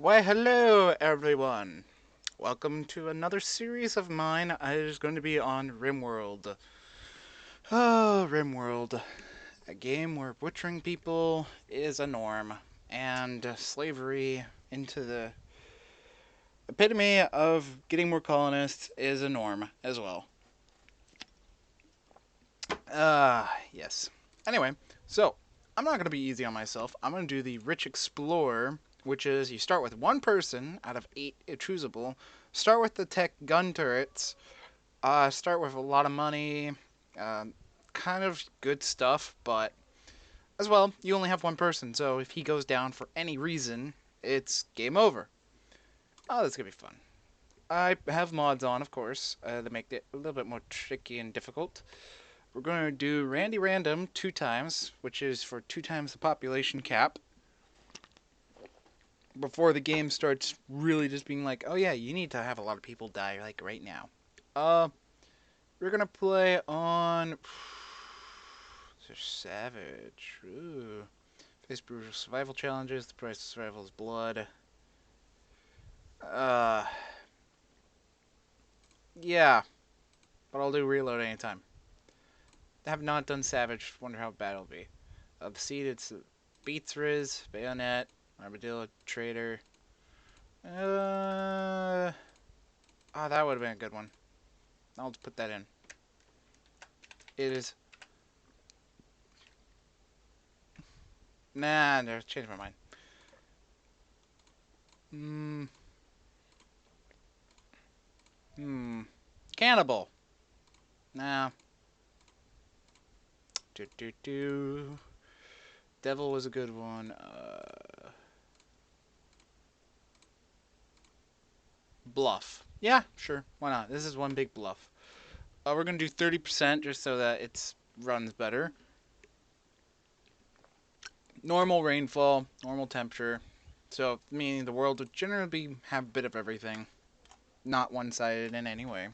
Why, hello, everyone. Welcome to another series of mine. It is going to be on Rimworld. Oh, Rimworld. A game where butchering people is a norm, and slavery into the epitome of getting more colonists is a norm as well. Yes. Anyway, so I'm not going to be easy on myself. I'm going to do the Rich Explorer, which is you start with one person out of 8 choosable. Start with the tech gun turrets. Start with a lot of money. Uh, kind of good stuff, but as well, you only have one person, so if he goes down for any reason, it's game over. Oh, that's going to be fun. I have mods on, of course, that make it a little bit more tricky and difficult. We're going to do Randy Random 2 times, which is for 2 times the population cap. Before the game starts really just being like, oh yeah, you need to have a lot of people die, like, right now. We're going to play on... Savage. Ooh. Face brutal survival challenges. The price of survival is blood. Yeah. But I'll do reload anytime. I have not done Savage. Wonder how bad it'll be. The seed, it's Beats Riz, Bayonet, Armadillo, Trader. Oh, that would have been a good one. I'll just put that in. It is. Nah, no, changed my mind. Cannibal. Nah. Do. Devil was a good one. Bluff. Yeah, sure. Why not? This is one big bluff. We're going to do 30% just so that it runs better. Normal rainfall, normal temperature. So, meaning the world would generally have a bit of everything. Not one-sided in any way.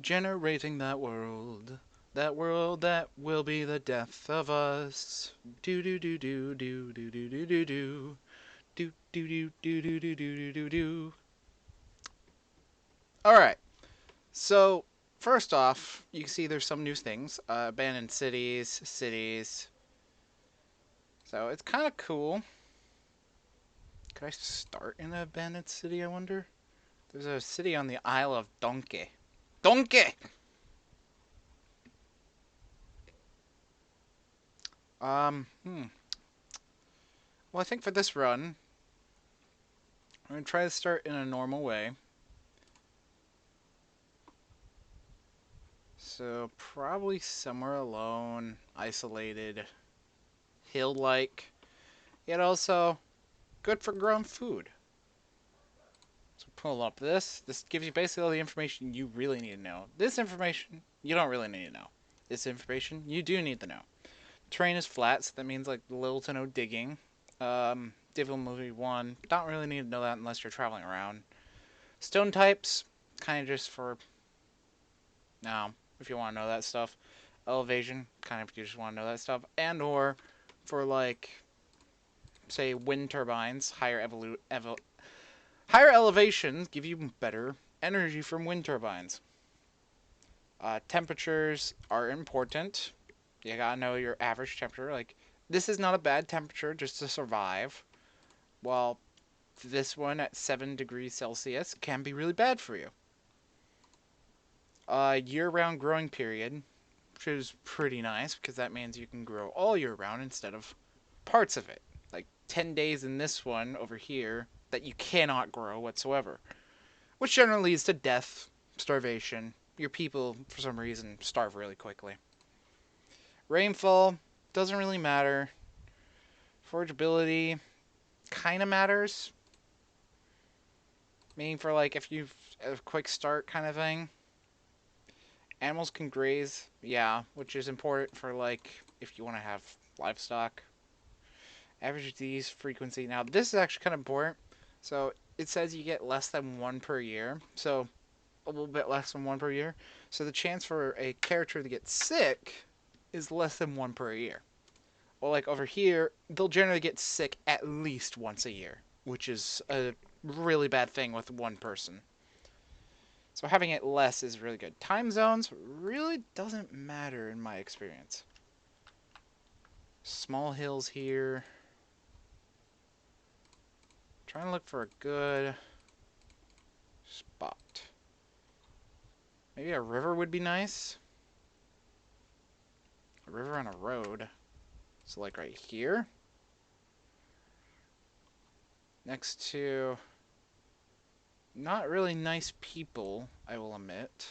Generating that world. That world that will be the death of us. Do do do do do do do do do do. Do do do do do do do do do. Alright. So, first off, you can see there's some new things. Abandoned cities. So, it's kind of cool. Could I start in an abandoned city, I wonder? There's a city on the Isle of Donkey. Donkey! Well, I think for this run, I'm going to try to start in a normal way. So, probably somewhere alone, isolated, hill-like, yet also good for growing food. So, pull up this. This gives you basically all the information you really need to know. This information, you don't really need to know. This information, you do need to know. Terrain is flat, so that means like little to no digging. Difficulty 1, don't really need to know that unless you're traveling around. Stone types, kind of just for, if you want to know that stuff. Elevation, kind of if you just want to know that stuff. And or for like, say, wind turbines, higher elevations give you better energy from wind turbines. Temperatures are important. You gotta know your average temperature. Like, this is not a bad temperature just to survive. While this one at 7 degrees Celsius can be really bad for you. Year-round growing period, which is pretty nice because that means you can grow all year round instead of parts of it. Like 10 days in this one over here that you cannot grow whatsoever. Which generally leads to death, starvation. Your people, for some reason, starve really quickly. Rainfall doesn't really matter. Forageability kind of matters. Meaning for like if you've a quick start kind of thing. Animals can graze, yeah, which is important for like if you want to have livestock. Average disease frequency. Now this is actually kind of important. So it says you get less than 1 per year. So a little bit less than 1 per year. So the chance for a character to get sick is less than 1 per year. Well, like over here, they'll generally get sick at least once a year. which is a really bad thing with one person. So having it less is really good. Time zones really doesn't matter in my experience. Small hills here. Trying to look for a good spot. Maybe a river would be nice. A river on a road. So like right here. Next to not really nice people, I will admit.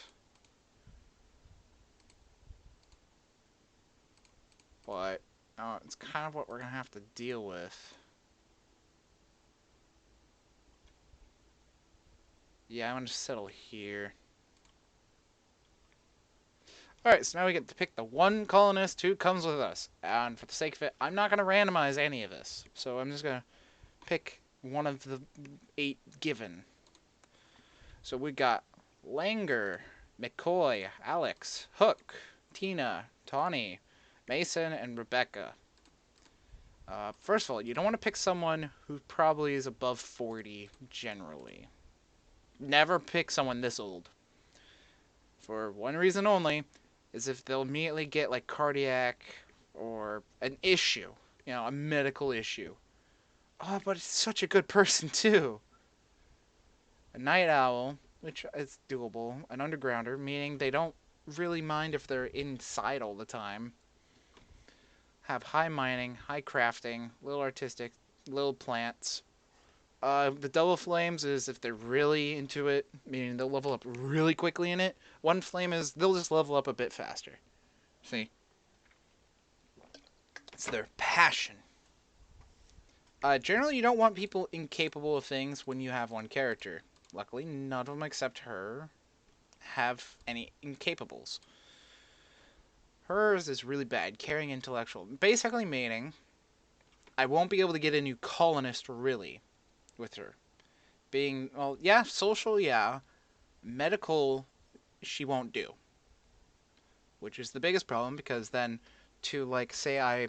But it's kind of what we're going to have to deal with. Yeah, I'm going to settle here. Alright, so now we get to pick the one colonist who comes with us. And for the sake of it, I'm not going to randomize any of this. So I'm just going to pick one of the 8 given. So we got Langer, McCoy, Alex, Hook, Tina, Tawny, Mason, and Rebecca. First of all, you don't want to pick someone who probably is above 40 generally. Never pick someone this old. For one reason only, is if they'll immediately get like cardiac or an issue, a medical issue. Oh, but it's such a good person too. A night owl, which is doable. An undergrounder, meaning they don't really mind if they're inside all the time. Have high mining, high crafting, little artistic, little plants. The double flames is if they're really into it, meaning they'll level up really quickly in it. One flame is they'll just level up a bit faster. See? It's their passion. Generally, you don't want people incapable of things when you have one character. Luckily, none of them except her have any incapables. Hers is really bad, carrying intellectual. Basically meaning I won't be able to get a new colonist, really, with her. Being, well, yeah, social, yeah. Medical, she won't do. Which is the biggest problem, because then, to, like, say I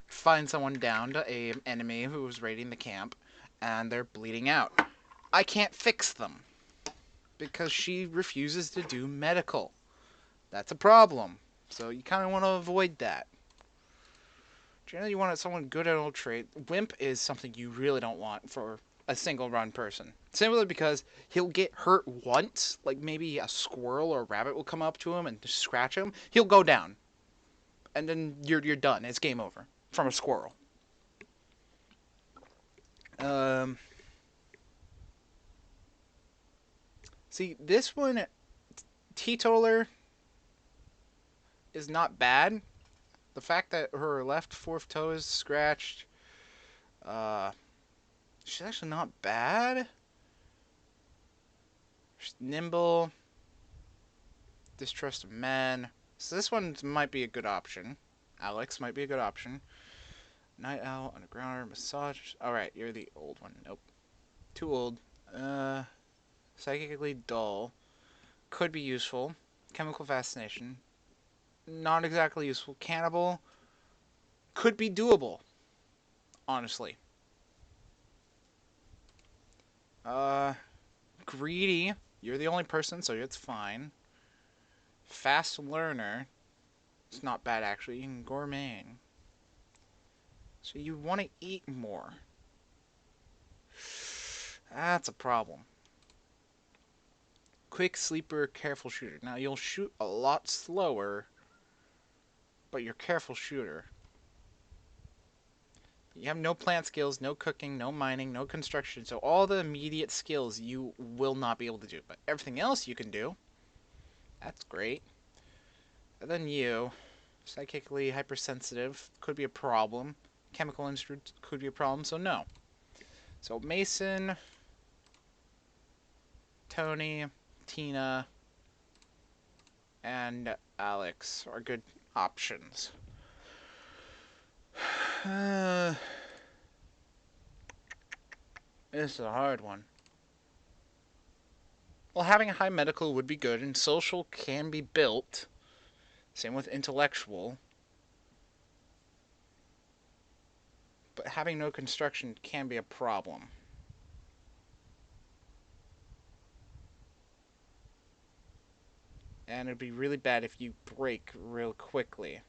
find someone downed, a enemy who was raiding the camp, and they're bleeding out. I can't fix them, because she refuses to do medical. That's a problem. So you kind of want to avoid that. Generally, you want someone good at all trade. Wimp is something you really don't want for a single run person. Simply because he'll get hurt once, like maybe a squirrel or a rabbit will come up to him and just scratch him. He'll go down, and then you're done. It's game over from a squirrel. See, this one, Teetotaler, is not bad. The fact that her left fourth toe is scratched, she's actually not bad. She's nimble, distrust of men. So this one might be a good option. Alex might be a good option. Night owl, undergrounder, massage. Alright, you're the old one. Nope. Too old. Psychically dull. Could be useful. Chemical fascination. Not exactly useful. Cannibal. Could be doable. Honestly. Greedy. You're the only person, so it's fine. Fast learner. It's not bad, actually. You can gourmet. So you want to eat more. That's a problem. Quick sleeper, careful shooter. Now, you'll shoot a lot slower, but you're careful shooter. You have no plant skills, no cooking, no mining, no construction, so all the immediate skills you will not be able to do. But everything else you can do. That's great. And then you, psychically hypersensitive, could be a problem. Chemical instruments could be a problem, so no. So Mason, Tony, Tina, and Alex are good options. This is a hard one. Well, having a high medical would be good, and social can be built. Same with intellectual. but having no construction can be a problem. And it'd be really bad if you break real quickly. It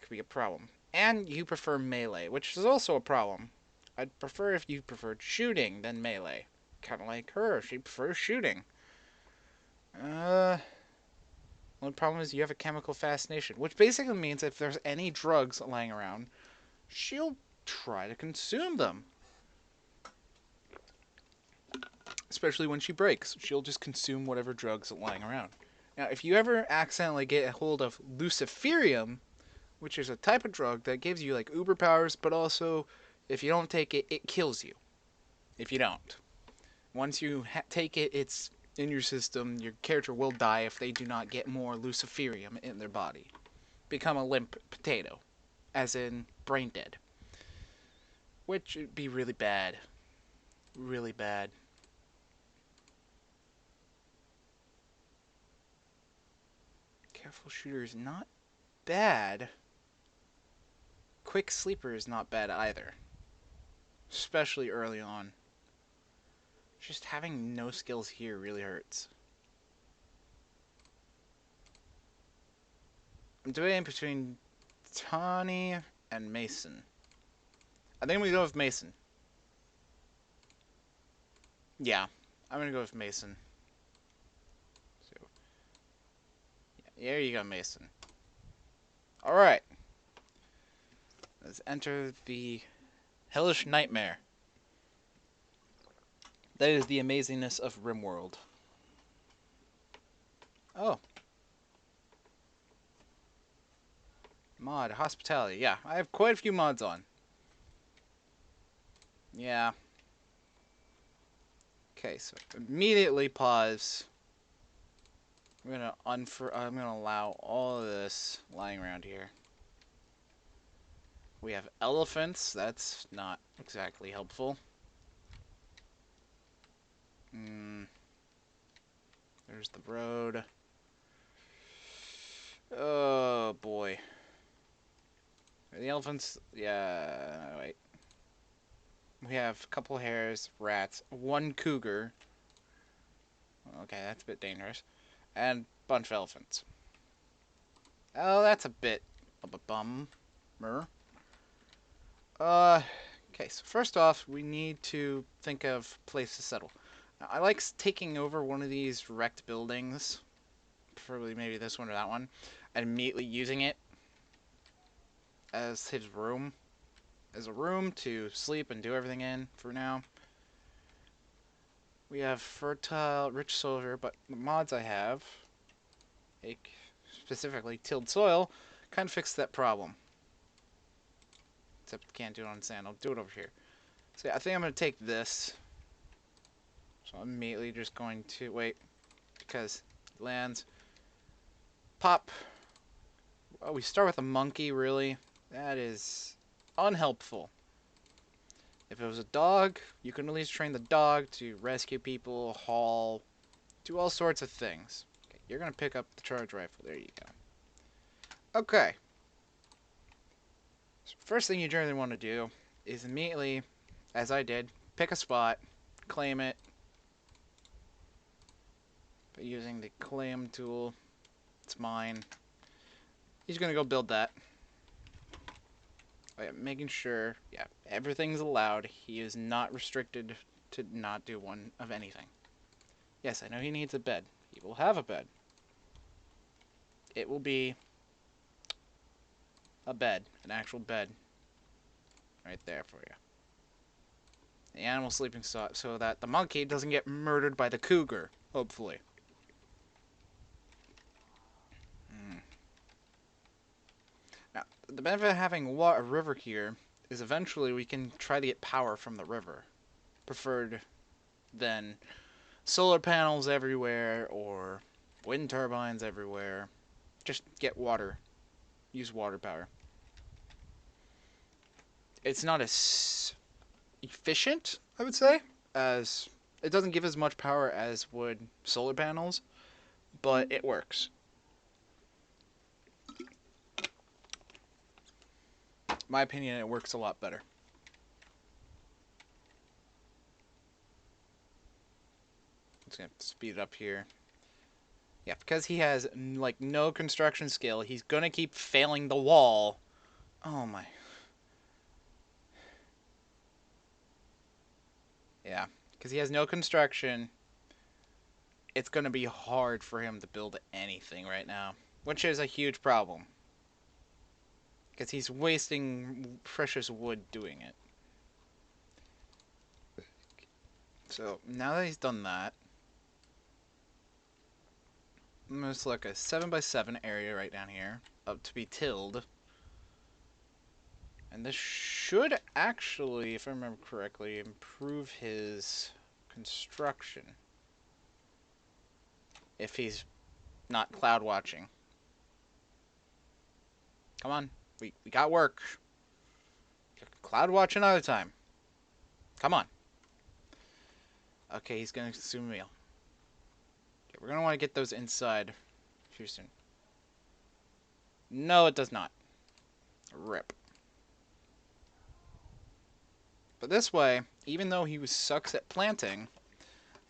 could be a problem. And you prefer melee, which is also a problem. I'd prefer if you preferred shooting than melee. Kind of like her, she prefers shooting. Only problem is you have a chemical fascination, which basically means if there's any drugs lying around, she'll try to consume them. Especially when she breaks, she'll just consume whatever drugs are lying around. Now, if you ever accidentally get a hold of luciferium, which is a type of drug that gives you like uber powers, but also if you don't take it, it kills you. If you don't. Once you take it, it's in your system. Your character will die if they do not get more luciferium in their body. Become a limp potato. As in, brain dead. Which would be really bad. Really bad. Careful shooter is not bad. Quick sleeper is not bad either. Especially early on. Just having no skills here really hurts. I'm debating between Tawny and Mason. I think we go with Mason. Yeah, I'm gonna go with Mason. So, yeah, there you go, Mason. Alright. Let's enter the hellish nightmare. That is the amazingness of Rimworld. Oh. Mod, hospitality. Yeah, I have quite a few mods on. Yeah. Okay, so immediately pause. I'm gonna allow all of this lying around here. We have elephants. That's not exactly helpful. There's the road. Oh boy. The elephants. Yeah. Wait. We have a couple hares, rats, one cougar. Okay, that's a bit dangerous. And a bunch of elephants. Oh, that's a bit of a bummer. Okay, so first off, we need to think of place to settle. Now, I like taking over one of these wrecked buildings, preferably maybe this one or that one, and immediately using it as his room. As a room to sleep and do everything in for now. We have fertile, rich soldier, but the mods I have, specifically tilled soil, kind of fix that problem. Except can't do it on sand. I'll do it over here. So yeah, I think I'm going to take this. So I'm immediately just going to wait because it lands. Pop. Oh, we start with a monkey, really? That is unhelpful. If it was a dog, you can at least train the dog to rescue people, haul, do all sorts of things. Okay, you're going to pick up the charge rifle. There you go. Okay. So first thing you generally want to do is immediately, as I did, pick a spot, claim it, by using the claim tool. It's mine. He's going to go build that. Oh, yeah, making sure, yeah, everything's allowed. He is not restricted to not do one of anything. Yes, I know he needs a bed. He will have a bed. It will be a bed, an actual bed, right there for you. The animal sleeping spot so that the monkey doesn't get murdered by the cougar, hopefully. Now, the benefit of having a river here is eventually we can try to get power from the river. Preferred than solar panels everywhere or wind turbines everywhere. Just get water. Use water power. It's not as efficient, I would say, as it doesn't give as much power as would solar panels, but it works. my opinion, it works a lot better. Let's gonna speed it up here. Yeah, because he has like no construction skill, he's gonna keep failing the wall. Oh my. Yeah, because he has no construction. It's gonna be hard for him to build anything right now, which is a huge problem. Because he's wasting precious wood doing it. So, now that he's done that, I'm going to select a 7x7 area right down here, up to be tilled. And this should actually, if I remember correctly, improve his construction. If he's not cloud watching. Come on, we got work. Cloud watch another time. Come on. Okay, he's going to consume a meal. Okay, we're going to want to get those inside here soon. No, it does not. Rip. But this way, even though he sucks at planting,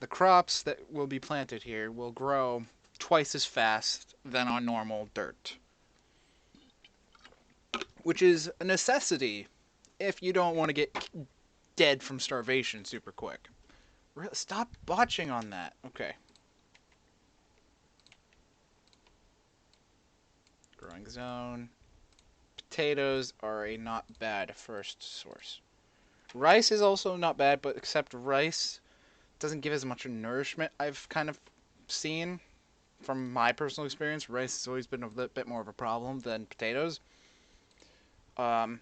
the crops that will be planted here will grow twice as fast than on normal dirt. Which is a necessity if you don't want to get dead from starvation super quick. Stop botching on that. Okay. Growing zone. Potatoes are a not bad first source. Rice is also not bad, but except rice doesn't give as much nourishment I've kind of seen from my personal experience. Rice has always been a bit more of a problem than potatoes. Alright.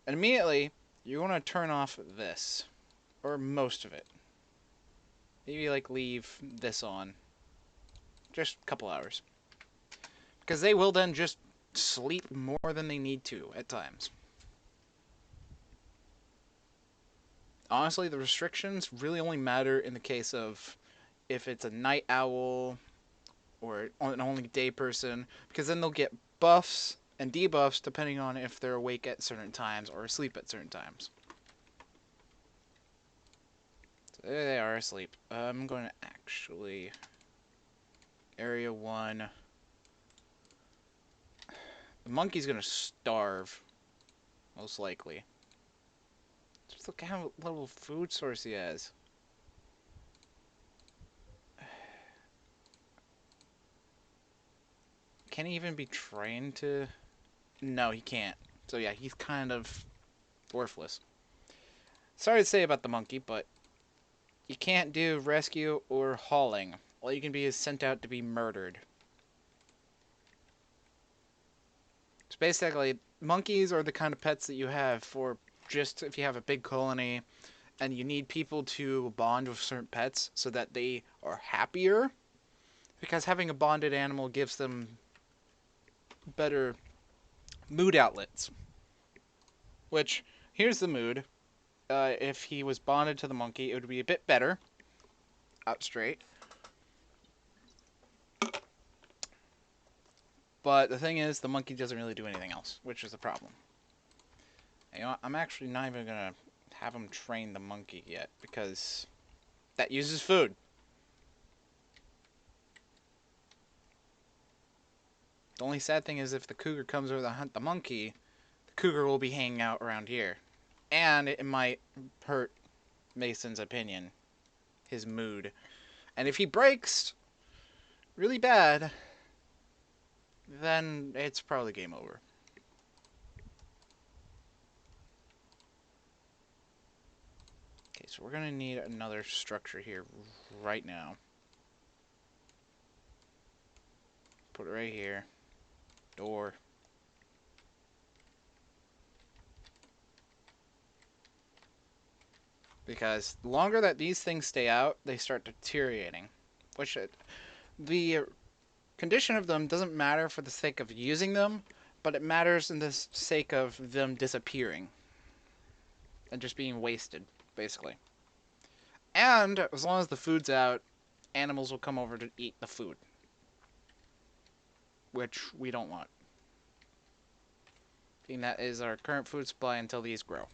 And immediately, you want to turn off this. Or most of it. Maybe, like, leave this on. Just a couple hours. Because they will then just sleep more than they need to at times. Honestly, the restrictions really only matter in the case of if it's a night owl or an only day person, because then they'll get buffs and debuffs depending on if they're awake at certain times or asleep at certain times. So there they are asleep. I'm going to actually... Area 1. The monkey's going to starve, most likely. Just look how little food source he has. Can he even be trained to... No, he can't. So yeah, he's kind of worthless. Sorry to say about the monkey, but you can't do rescue or hauling. All you can be is sent out to be murdered. So basically, monkeys are the kind of pets that you have for just if you have a big colony and you need people to bond with certain pets so that they are happier. Because having a bonded animal gives them better mood outlets. Which, here's the mood. If he was bonded to the monkey, it would be a bit better. Out straight. But the thing is, the monkey doesn't really do anything else, which is the problem. And you know what? I'm actually not even going to have him train the monkey yet, because that uses food. The only sad thing is if the cougar comes over to hunt the monkey, the cougar will be hanging out around here. And it might hurt Mason's opinion, his mood. And if he breaks really bad, then it's probably game over. Okay, so we're going to need another structure here right now. Put it right here. Door. Because the longer that these things stay out, they start deteriorating. Which the condition of them doesn't matter for the sake of using them, but it matters in the sake of them disappearing. And just being wasted, basically. And as long as the food's out, animals will come over to eat the food. Which we don't want. being that is our current food supply until these grow.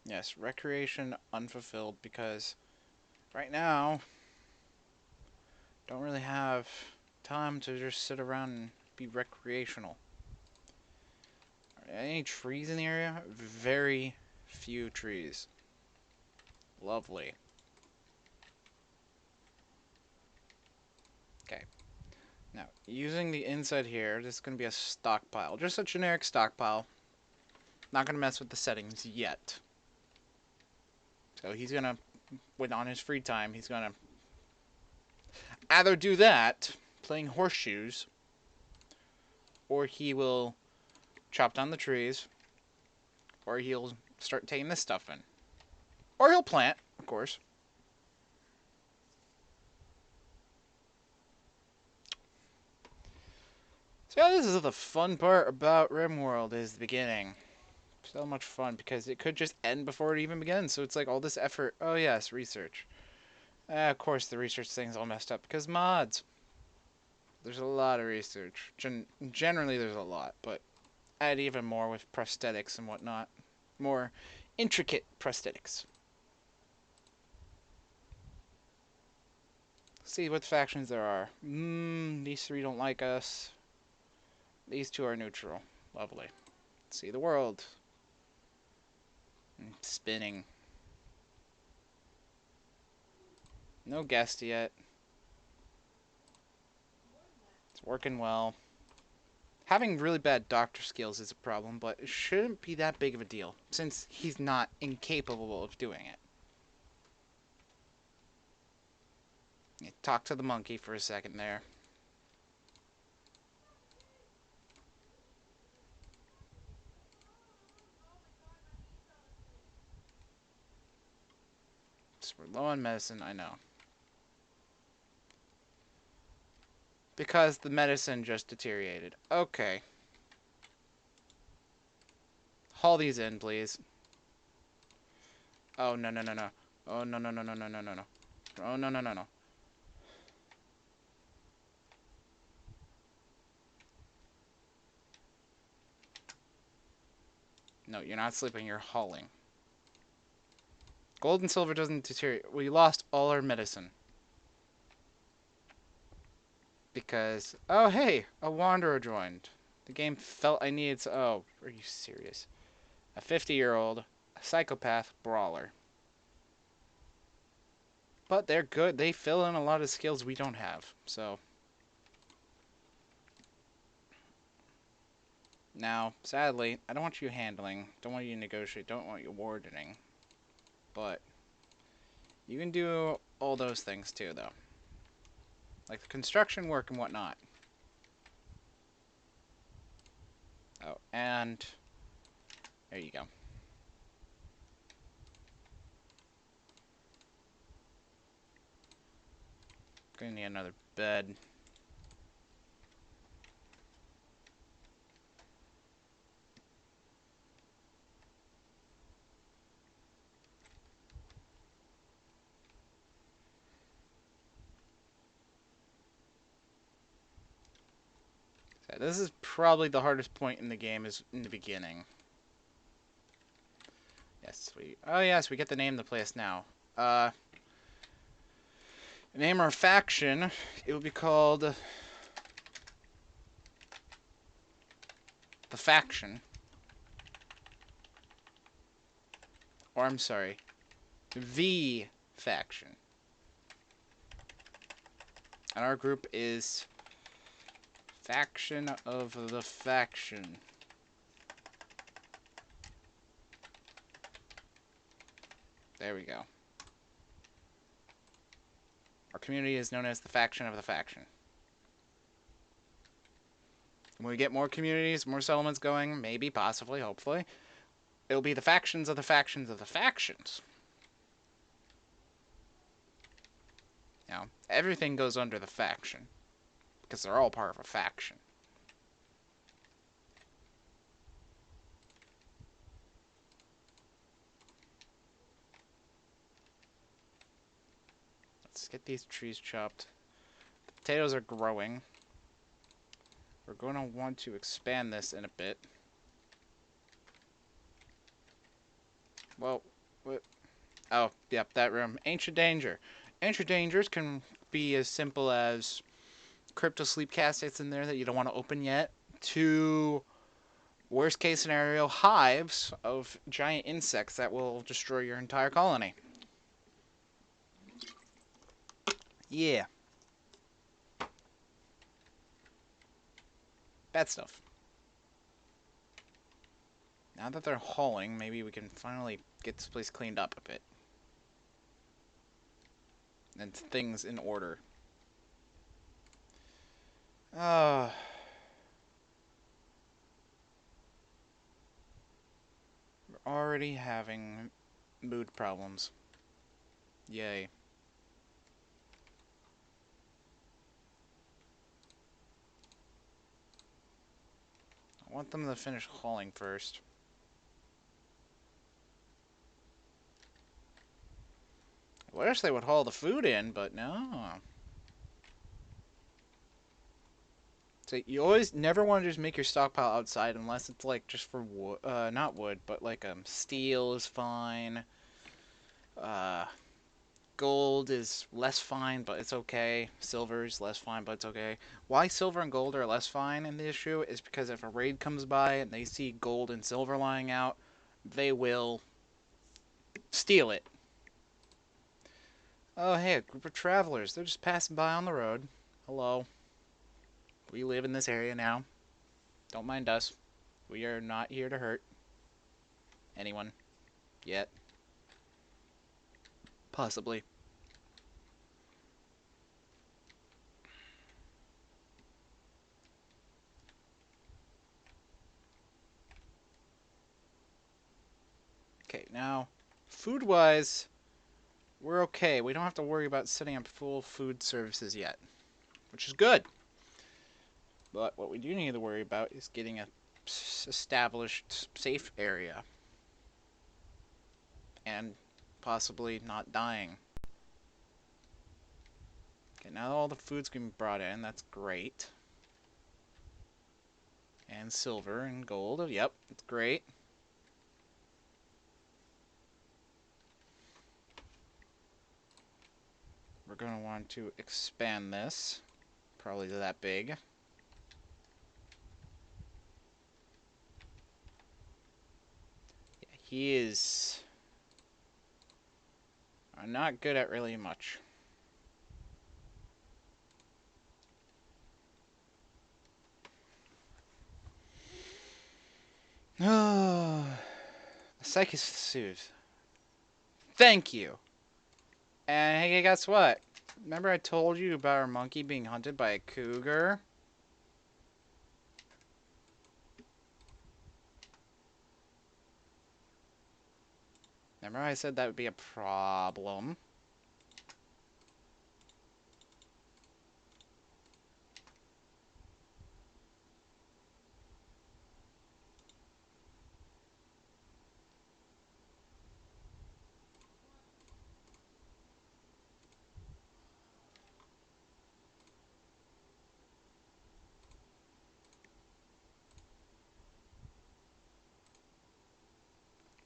Yes, recreation unfulfilled because right now don't really have time to just sit around and be recreational. Any trees in the area? Very few trees. Lovely. Okay. Now, using the inside here, this is going to be a stockpile. Just a generic stockpile. Not going to mess with the settings yet. So he's going to, when on his free time, he's going to either do that, playing horseshoes, or he will chop down the trees, or he'll start taking this stuff in. Or he'll plant, of course. So yeah, this is the fun part about Rimworld, is the beginning. So much fun, because it could just end before it even begins. So it's like all this effort. Oh yes, research. Of course the research thing's all messed up, because mods. There's a lot of research. Generally there's a lot, but add even more with prosthetics and whatnot. More intricate prosthetics. See what factions there are. These three don't like us. These two are neutral. Lovely. See the world. Spinning. No guest yet. It's working well. Having really bad doctor skills is a problem, but it shouldn't be that big of a deal, since he's not incapable of doing it. Talk to the monkey for a second there. So we're low on medicine, I know. Because the medicine just deteriorated. Okay. Haul these in, please. Oh, no, no, no, no. Oh, no, no, no, no, no, no, no, no. Oh, no, no, no, no. No, you're not sleeping, you're hauling. Gold and silver doesn't deteriorate. We lost all our medicine. Because, oh hey, a wanderer joined. The game felt I needed, oh, are you serious? A 50-year-old, a psychopath brawler. But they're good, they fill in a lot of skills we don't have, so. Now, sadly, I don't want you handling, don't want you to negotiate, don't want you wardening. But, you can do all those things too, though. Like the construction work and whatnot. Oh, and there you go. Gonna need another bed. So this is probably the hardest point in the game, is in the beginning. Yes, we get to name the place now. Name our faction. It will be called the Faction. Or I'm sorry, the Faction. And our group is Faction of the Faction. There we go. Our community is known as the Faction of the Faction. When we get more communities, more settlements going, maybe, possibly, hopefully, it'll be the factions of the factions of the factions. Now, everything goes under the faction, because they're all part of a faction. Get these trees chopped. The potatoes are growing. We're going to want to expand this in a bit. Well, what? Oh, yep, that room. Ancient Danger. Ancient Dangers can be as simple as crypto sleep caskets in there that you don't want to open yet, to worst case scenario, hives of giant insects that will destroy your entire colony. Yeah. Bad stuff. Now that they're hauling, maybe we can finally get this place cleaned up a bit. And things in order. We're already having mood problems. Yay. I want them to finish hauling first. I wish they would haul the food in, but no. So you always never want to just make your stockpile outside unless it's like just for wood, not wood, but like steel is fine. Uh, Gold is less fine, but it's okay. Silver is less fine, but it's okay. Why silver and gold are less fine in the issue is because if a raid comes by and they see gold and silver lying out, they will steal it. Oh, hey, a group of travelers. They're just passing by on the road. Hello. We live in this area now. Don't mind us. We are not here to hurt anyone. Yet. Possibly. Okay, now, food-wise, we're okay. We don't have to worry about setting up full food services yet, which is good. But what we do need to worry about is getting a established safe area. And possibly not dying. Okay, now all the food's getting brought in. That's great. And silver and gold. Yep, that's great. We're going to want to expand this. Probably to that big. Yeah, he is not good at really much. Oh, Psychic suit. Thank you. And hey, guess what? Remember I told you about our monkey being hunted by a cougar? Remember I said that would be a problem?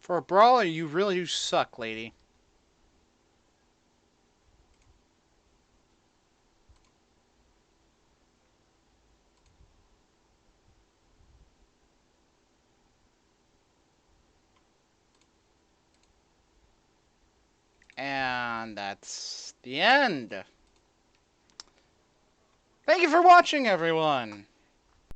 For a brawler, you really do suck, lady. And that's the end. Thank you for watching, everyone!